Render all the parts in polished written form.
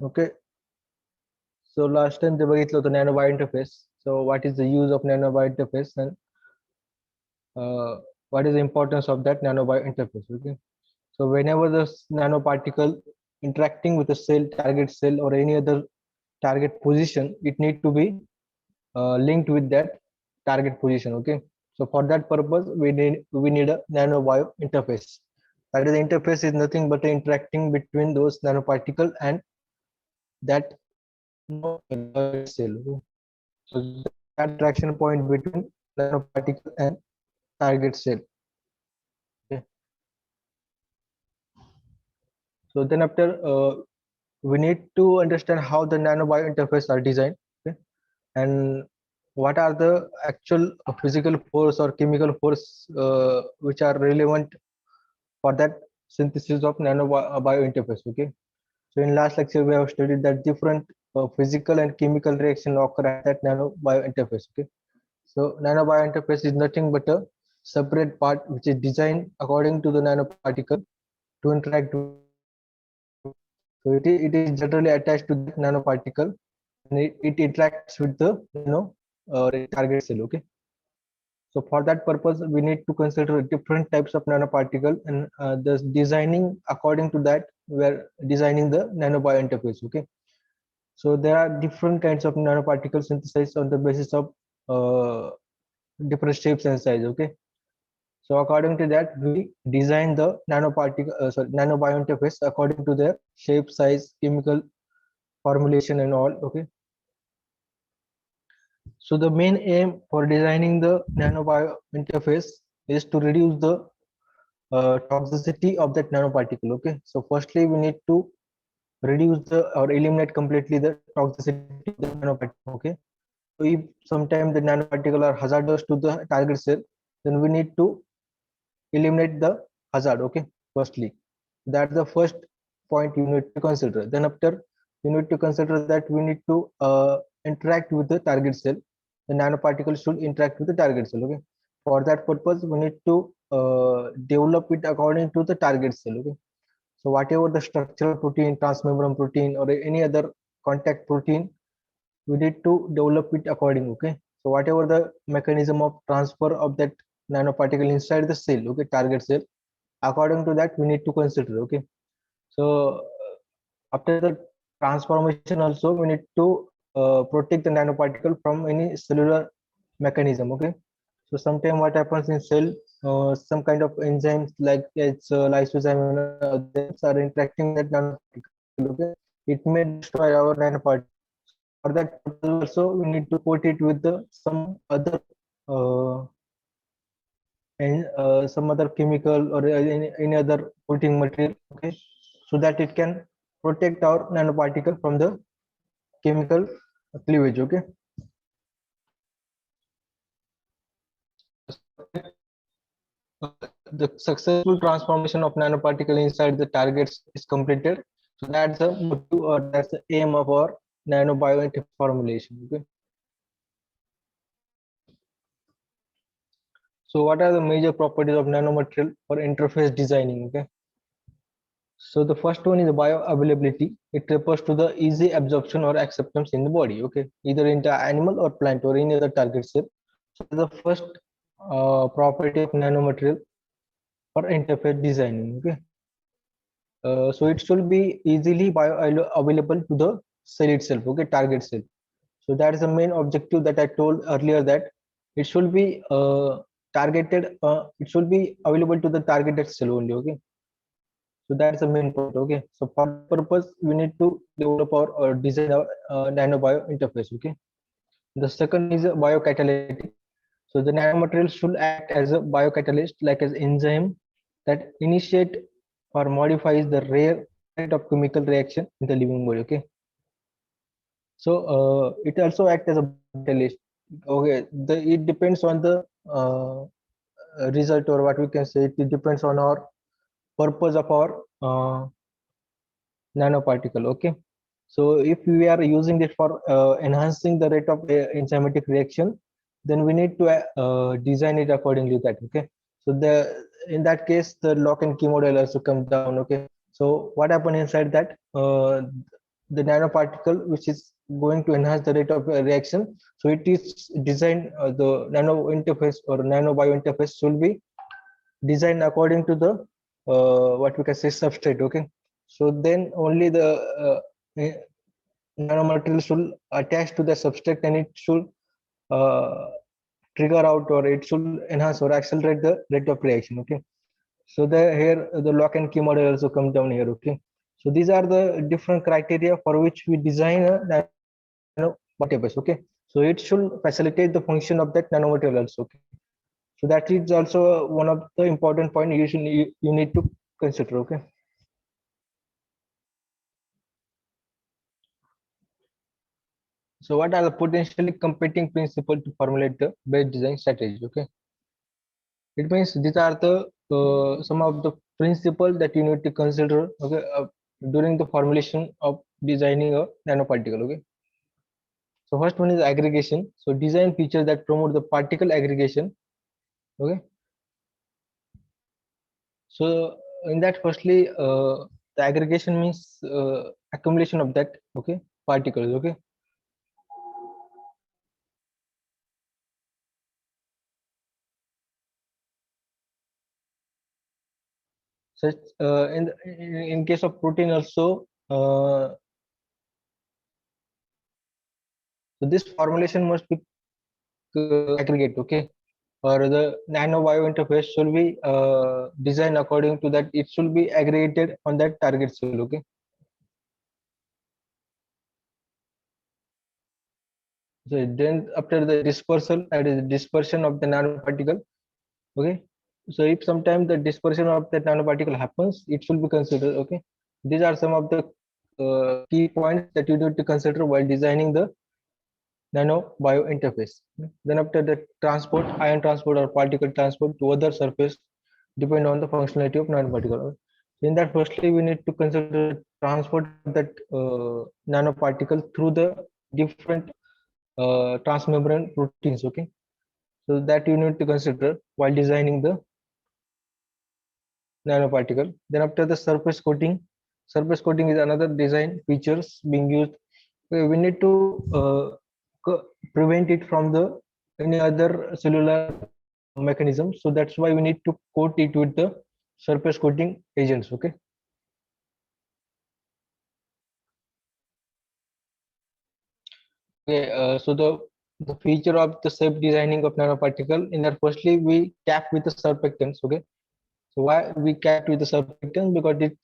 Okay, so last time they बघितलं होतं nanobio interface. So what is the use of nanobio interface and what is the importance of that nanobio interface? Okay, so whenever the nanoparticle interacting with a cell, target cell, or any other target position, it need to be linked with that target position. Okay, so for that purpose, we need a nanobio interface. That is, the interface is nothing but interacting between those nanoparticle and that target cell. Okay? So that interaction point between nanoparticle and target cell. Okay. So then after we need to understand how the nanobio interface are designed. Okay? And what are the actual physical force or chemical force which are relevant for that synthesis of nanobio interface. Okay. So in last lecture we have studied that different physical and chemical reaction occur at that nanobio interface. Okay. So nanobio interface is nothing but a separate part which is designed according to the nanoparticle to interact with that target cell. Okay. So it is generally attached to that nanoparticle and it interacts with the target cell. Okay. So for that purpose, we need to consider different types of nanoparticle and the designing according to that we're designing the nanobio interface. Okay. So there are different kinds of nanoparticles synthesized on the basis of uh, different shapes and size. Okay. So according to that, we design the nanobio interface according to their shape, size, chemical formulation, and all. Okay. So the main aim for designing the nanobio interface is to reduce the toxicity of that nanoparticle. Okay. So firstly, we need to reduce the or eliminate completely the toxicity of the nanoparticle. Okay. So if sometimes the nanoparticle are hazardous to the target cell, then we need to eliminate the hazard. Okay, firstly, that's the first point you need to consider. Then after, you need to consider that we need to interact with the target cell. The nanoparticle should interact with the target cell. Okay, for that purpose we need to develop it according to the target cell. Okay, so whatever the structural protein, transmembrane protein, or any other contact protein, we need to develop it according. Okay, so whatever the mechanism of transfer of that nanoparticle inside the cell, okay, target cell, according to that we need to consider. Okay, so after the transformation also we need to protect the nanoparticle from any cellular mechanism. Okay, so sometimes what happens in cell, some kind of enzymes like its lysozyme and other enzymes are interacting with that nanoparticle. Okay, it may destroy our nanoparticle. So for that purpose also we need to coat it with the some other uh, and some other chemical or any other coating material. Okay, so that it can protect our nanoparticle from the chemical cleavage. Okay, so after the successful transformation of nanoparticle inside the targets is completed, so that's the motive or that's the aim of our nanobio formulation. Okay, so what are the major properties of nanomaterial for interface designing? Okay, so the first one is bioavailability. It refers to the easy absorption or acceptance in the body. Okay, either into animal or plant or any other target cell. So the first property of nanomaterial for interface designing. Okay, so it should be easily bioavailable to the cell itself. Okay, target cell. So that is the main objective that I told earlier, that it should be targeted. It should be available to the targeted cell only. Okay, so that's the main point. Okay, so for that purpose we need to develop or design our nanobio interface. Okay, the second is a biocatalytic. So the nanomaterial should act as a biocatalyst, like as enzyme that initiate or modifies the rate of chemical reaction in the living body. Okay, so it also act as a biocatalyst. Okay, it depends on the result, or what we can say, it depends on our purpose of our nanoparticle. Okay, so if we are using it for enhancing the rate of enzymatic reaction, then we need to design it accordingly that. Okay, so the in that case the lock and key model also comes down. Okay, so what happen inside that, the nanoparticle which is going to enhance the rate of reaction. So it is designed, the nano interface or nano bio interface should be designed according to the what we can say substrate. Okay, so then only the uh, nanomaterial should attach to the substrate, and it should uh, trigger out, or it should enhance or accelerate the rate of reaction. Okay, so the here the lock and key model also comes down here. Okay, so these are the different criteria for which we design a nano interface. Okay, so it should facilitate the function of that nanomaterial also. Okay, so that is also one of the important point you need to consider. Okay, so what are the potentially competing principles to formulate the best design strategy? Okay, it means these are the some of the principles that you need to consider. Okay, during the formulation of designing a nanoparticle. Okay, so first one is aggregation. So design features that promote the particle aggregation. Okay, so in that, firstly, the aggregation means accumulation of that, okay, particles. Okay, such in case of protein also. So this formulation must be aggregate. Okay, or the nano bio interface should be designed according to that. It should be aggregated on that target cell. Okay, so then after the dispersal, that is dispersion of the nanoparticle. Okay, so if sometimes the dispersion of that nanoparticle happens, it should be considered. Okay, these are some of the key points that you need to consider while designing the nano bio interface. Then after the transport, ion transport or particle transport to other surface depend on the functionality of nanoparticle. In that, firstly, we need to consider transport that nanoparticle through the different transmembrane proteins. Okay, so that you need to consider while designing the nanoparticle. Then after the surface coating is another design features being used. We need to prevent it from the any other cellular mechanism. So that's why we need to coat it with the surface coating agents. Okay. Okay. So the feature of the safe designing of nanoparticle, in that, firstly we cap with the surfactants. Okay. So why we capped with the surfactants? Because it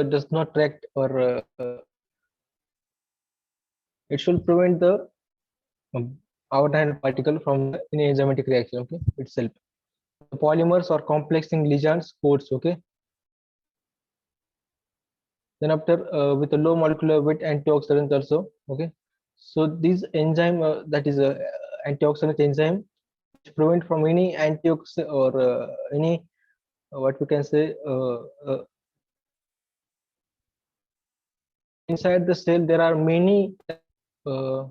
does not react, or it should prevent the our nanoparticle from any enzymatic reaction. Okay, itself. The polymers or complexing ligands coats. Okay. Then after with a low molecular weight antioxidant also. Okay. So these enzyme that is a antioxidant enzyme which prevent from any antioxidant or any what we can say inside the cell there are many uh,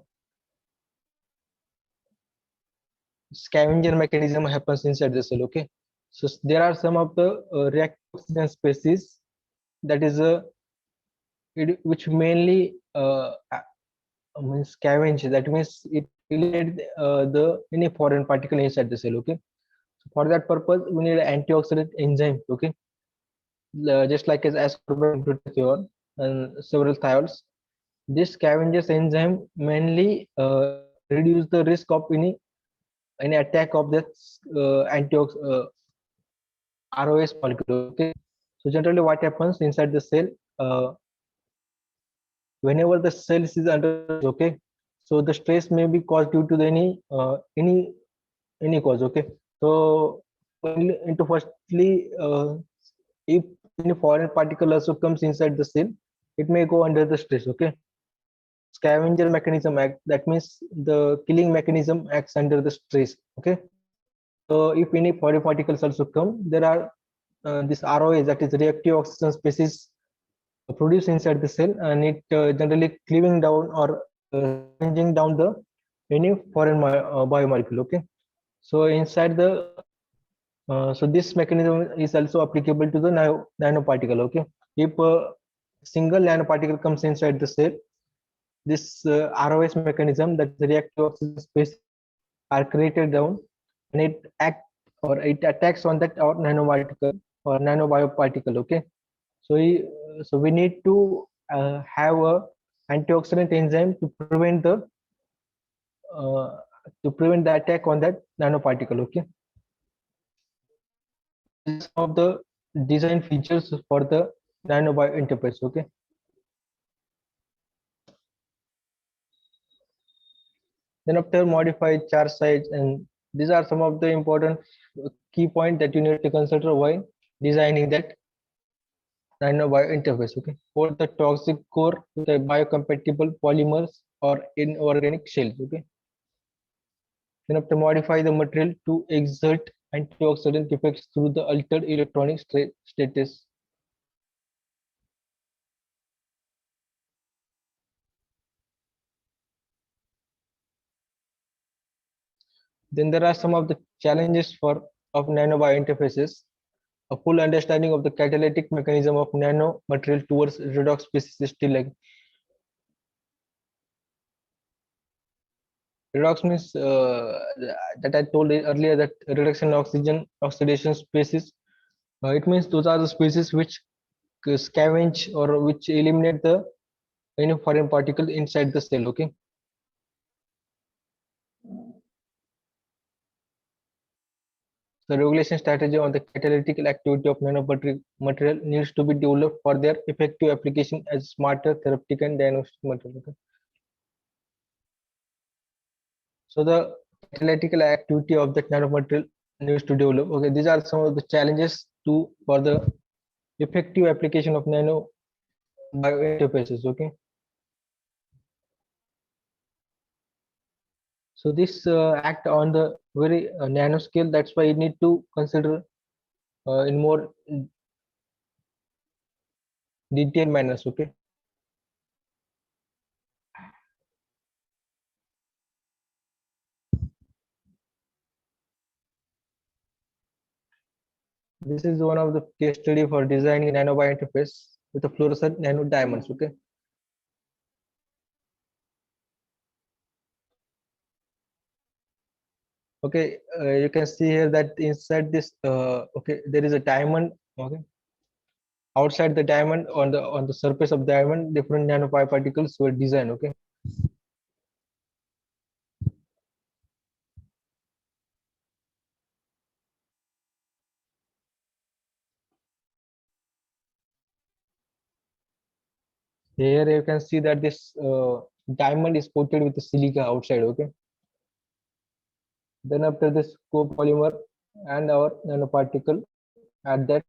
scavenger mechanism happens inside the cell. Okay, so there are some of the reactive oxygen species that is which mainly means scavenge. That means it eliminate the any foreign particle inside the cell. Okay, so for that purpose we need an antioxidant enzyme. Okay, just like as ascorbate glutathione and several thiols. This scavengers enzyme mainly reduce the risk of any attack of the antiox ROS molecule. Okay, so generally what happens inside the cell, uh, whenever the cell is under stress, okay, so the stress may be caused due to the any cause. Okay, so into firstly, if any foreign particle also comes inside the cell, it may go under the stress. Okay, scavenger mechanism act, that means the killing mechanism acts under the stress. Okay, so if any foreign particles also come, there are this ROA, that is reactive oxygen species, produced inside the cell, and it generally cleaving down or changing down the any foreign biomolecule. Okay, so inside the so this mechanism is also applicable to the nanoparticle. Okay, if a single nanoparticle comes inside the cell, this ROS mechanism, that the reactive oxygen species are created down, and it act or it attacks on that or nanoparticle or nanobioparticle. Okay, so we need to have a antioxidant enzyme uh, to prevent the attack on that nanoparticle. Okay, these are some of the design features for the nanobio interface. Okay, then after modified charge size, and these are some of the important key points that you need to consider while designing that nanobio interface. Okay, for the toxic core with the biocompatible polymers or inorganic shells. Okay, then have to modify the material to exert antioxidant effects through the altered electronic status. Then there are some of the challenges for of nanobio interfaces. A full understanding of the catalytic mechanism of nano material towards redox species is still like redox means that I told earlier that reduction in oxygen oxidation species. It means those are the species which scavenge or which eliminate the any foreign particle inside the cell. Okay, the regulation strategy on the catalytic activity of nanomaterial needs to be developed for their effective application as smarter therapeutic and diagnostic material. Okay? So the catalytic activity of that nanomaterial needs to develop. Okay, these are some of the challenges to for the effective application of nano biointerfaces. Okay, so this act on the very nanoscale. That's why you need to consider in more detailed manners. Okay, this is one of the case study for designing nanobio interface with a fluorescent nano diamonds. Okay, okay, you can see here that inside this okay, there is a diamond. Okay, outside the diamond, on the surface of diamond, different nanoparticles were designed. Okay, here you can see that this diamond is coated with the silica outside. Okay, then after this copolymer and our nanoparticle at that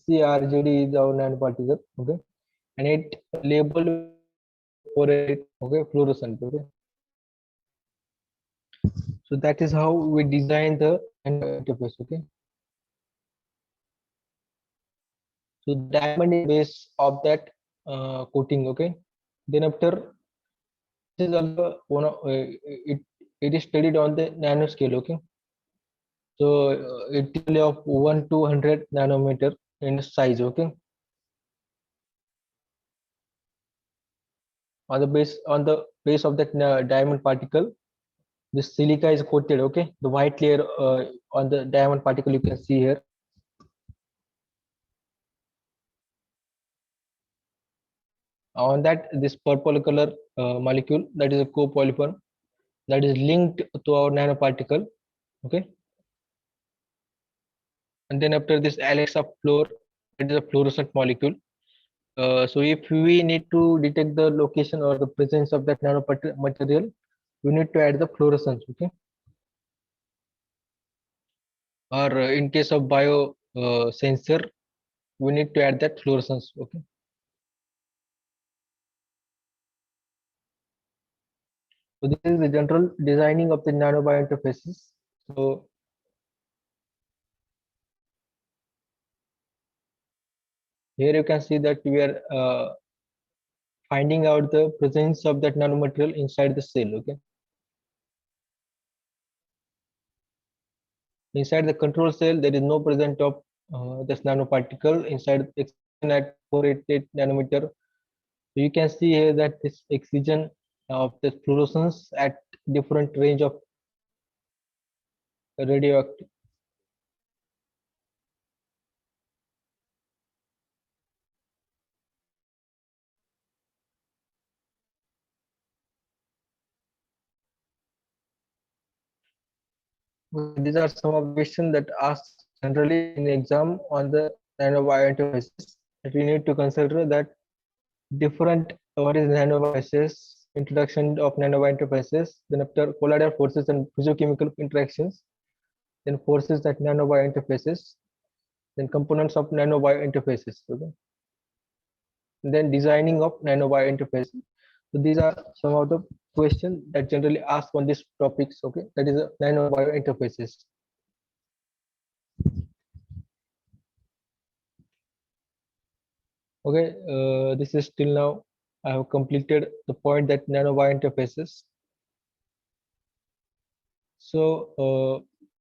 CRGD is our nanoparticle. Okay, and it labeled for it. Okay, fluorescent. Okay, so that is how we design the interface. Okay, so the diamond is base of that coating. Okay, then after this is also one of it is studied on the nanoscale. Okay, so it is of 1 to 100 nanometer in size. Okay, on the base of that diamond particle, this silica is coated. Okay, the white layer on the diamond particle you can see here. On that, this purple color molecule, that is a copolymer that is linked to our nanoparticle. Okay, and then after this Alexa fluor, it is a fluorescent molecule. So if we need to detect the location or the presence of that nanomaterial, we need to add the fluorescence. Okay, or in case of bio sensor, we need to add that fluorescence. Okay, so this is the general designing of the nanobio interfaces. So here you can see that we are finding out the presence of that nanomaterial inside the cell. Okay, inside the control cell, there is no presence of this nanoparticle inside at 488 nanometer. So you can see here that this oxygen of the fluorescence at different range of radioactive. These are some of the questions that asked generally in exam on the nanowire interfaces. That we need to consider that different what is nanowires, introduction of nanowire interfaces, then after colloidal forces and physiochemical interactions, then forces that nanowire interfaces, then components of nanowire interfaces. Okay, then designing of nanowire interfaces. So these are some of the questions that generally asked on these topics. Okay, that is nanowire interfaces. Okay, this is till now I have completed the point that nanowire interfaces. So